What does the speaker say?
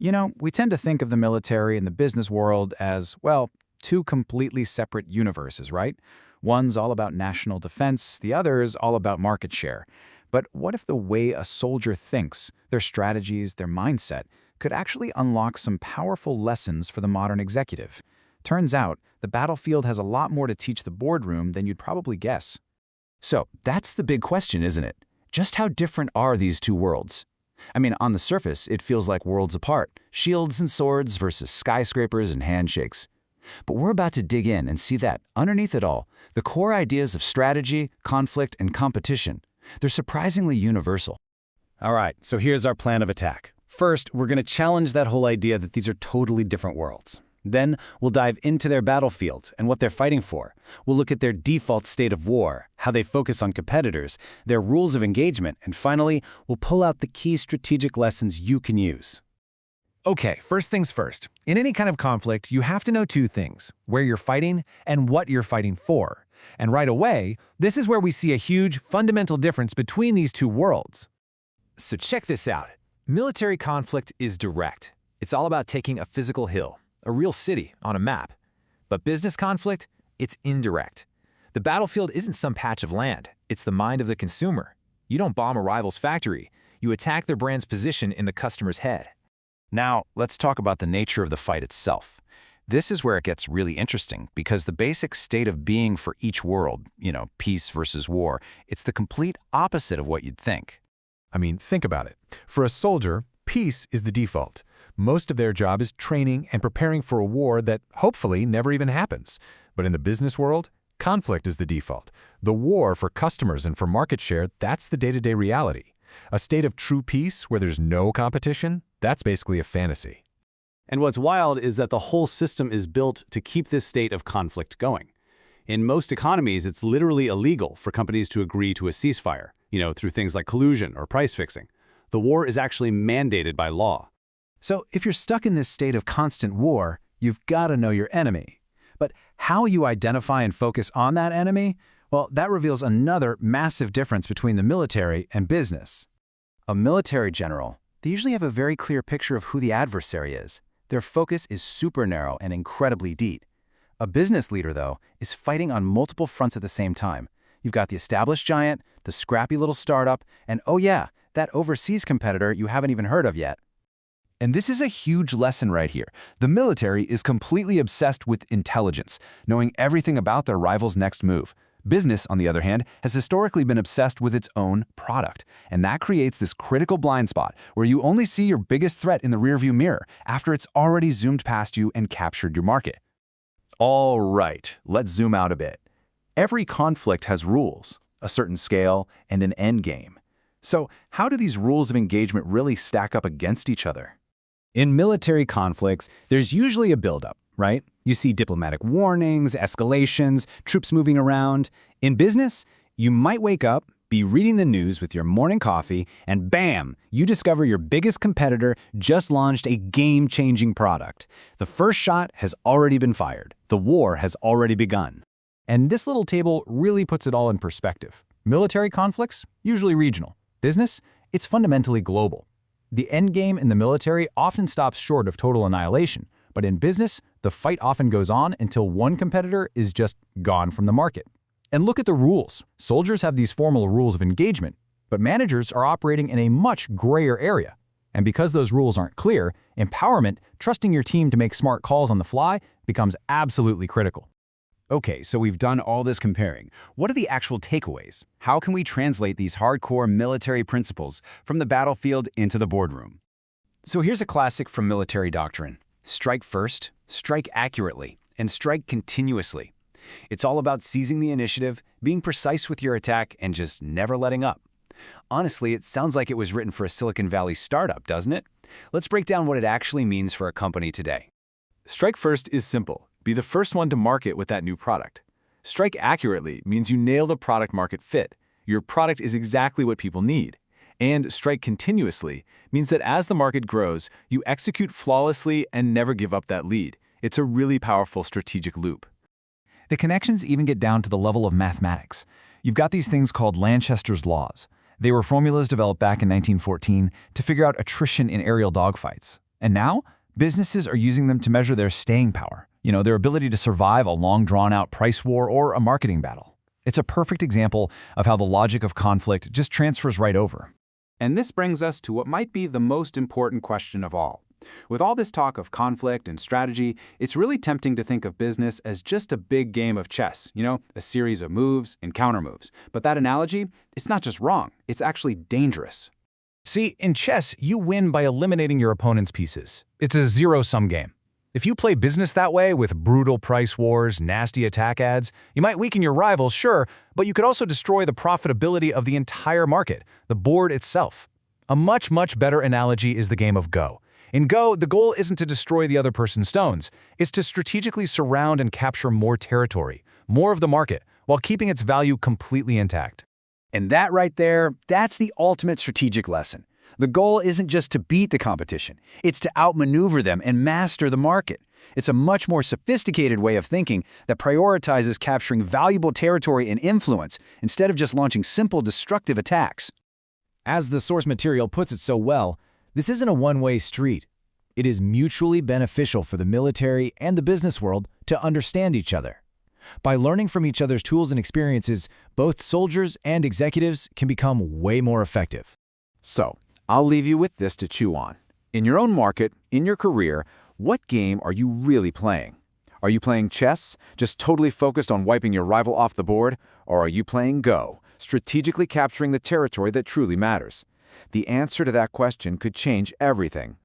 We tend to think of the military and the business world as, well, two completely separate universes, right? One's all about national defense, the other is all about market share. But what if the way a soldier thinks, their strategies, their mindset, could actually unlock some powerful lessons for the modern executive? Turns out, the battlefield has a lot more to teach the boardroom than you'd probably guess. So, that's the big question, isn't it? Just how different are these two worlds? I mean, on the surface, it feels like worlds apart, shields and swords versus skyscrapers and handshakes. But we're about to dig in and see that, underneath it all, the core ideas of strategy, conflict, and competition, they're surprisingly universal. All right, so here's our plan of attack. First, we're going to challenge that whole idea that these are totally different worlds. Then, we'll dive into their battlefield and what they're fighting for. We'll look at their default state of war, how they focus on competitors, their rules of engagement, and finally, we'll pull out the key strategic lessons you can use. Okay, first things first. In any kind of conflict, you have to know two things: where you're fighting and what you're fighting for. And right away, this is where we see a huge, fundamental difference between these two worlds. So check this out. Military conflict is direct. It's all about taking a physical hill, a real city on a map. But business conflict, it's indirect. The battlefield isn't some patch of land, it's the mind of the consumer. You don't bomb a rival's factory, you attack their brand's position in the customer's head. Now, let's talk about the nature of the fight itself. This is where it gets really interesting, because the basic state of being for each world, peace versus war, it's the complete opposite of what you'd think. I mean, think about it. For a soldier, peace is the default. Most of their job is training and preparing for a war that hopefully never even happens. But in the business world, conflict is the default. The war for customers and for market share, that's the day-to-day reality. A state of true peace where there's no competition, that's basically a fantasy. And what's wild is that the whole system is built to keep this state of conflict going. In most economies, it's literally illegal for companies to agree to a ceasefire, through things like collusion or price fixing. The war is actually mandated by law. So if you're stuck in this state of constant war, you've got to know your enemy. But how you identify and focus on that enemy? Well, that reveals another massive difference between the military and business. A military general, they usually have a very clear picture of who the adversary is. Their focus is super narrow and incredibly deep. A business leader, though, is fighting on multiple fronts at the same time. You've got the established giant, the scrappy little startup, and oh yeah, that overseas competitor you haven't even heard of yet. And this is a huge lesson right here. The military is completely obsessed with intelligence, knowing everything about their rival's next move. Business, on the other hand, has historically been obsessed with its own product, and that creates this critical blind spot where you only see your biggest threat in the rearview mirror after it's already zoomed past you and captured your market. All right, let's zoom out a bit. Every conflict has rules, a certain scale, and an end game. So how do these rules of engagement really stack up against each other? In military conflicts, there's usually a buildup, right? You see diplomatic warnings, escalations, troops moving around. In business, you might wake up, be reading the news with your morning coffee, and bam, you discover your biggest competitor just launched a game-changing product. The first shot has already been fired. The war has already begun. And this little table really puts it all in perspective. Military conflicts, usually regional. Business, it's fundamentally global. The end game in the military often stops short of total annihilation, but in business, the fight often goes on until one competitor is just gone from the market. And look at the rules. Soldiers have these formal rules of engagement, but managers are operating in a much grayer area. And because those rules aren't clear, empowerment, trusting your team to make smart calls on the fly, becomes absolutely critical. Okay, so we've done all this comparing. What are the actual takeaways? How can we translate these hardcore military principles from the battlefield into the boardroom? So here's a classic from military doctrine. Strike first, strike accurately, and strike continuously. It's all about seizing the initiative, being precise with your attack, and just never letting up. Honestly, it sounds like it was written for a Silicon Valley startup, doesn't it? Let's break down what it actually means for a company today. Strike first is simple. Be the first one to market with that new product. Strike accurately means you nail the product market fit. Your product is exactly what people need. And strike continuously means that as the market grows, you execute flawlessly and never give up that lead. It's a really powerful strategic loop. The connections even get down to the level of mathematics. You've got these things called Lanchester's laws. They were formulas developed back in 1914 to figure out attrition in aerial dogfights. And now, businesses are using them to measure their staying power, their ability to survive a long drawn-out price war or a marketing battle. It's a perfect example of how the logic of conflict just transfers right over. And this brings us to what might be the most important question of all. With all this talk of conflict and strategy, it's really tempting to think of business as just a big game of chess, a series of moves and countermoves. But that analogy, it's not just wrong, it's actually dangerous. See, in chess, you win by eliminating your opponent's pieces. It's a zero-sum game. If you play business that way, with brutal price wars, nasty attack ads, you might weaken your rivals, sure, but you could also destroy the profitability of the entire market, the board itself. A much, much better analogy is the game of Go. In Go, the goal isn't to destroy the other person's stones. It's to strategically surround and capture more territory, more of the market, while keeping its value completely intact. And that right there, that's the ultimate strategic lesson. The goal isn't just to beat the competition. It's to outmaneuver them and master the market. It's a much more sophisticated way of thinking that prioritizes capturing valuable territory and influence instead of just launching simple destructive attacks. As the source material puts it so well, this isn't a one-way street. It is mutually beneficial for the military and the business world to understand each other. By learning from each other's tools and experiences, both soldiers and executives can become way more effective. So, I'll leave you with this to chew on. In your own market, in your career, what game are you really playing? Are you playing chess, just totally focused on wiping your rival off the board? Or are you playing Go, strategically capturing the territory that truly matters? The answer to that question could change everything.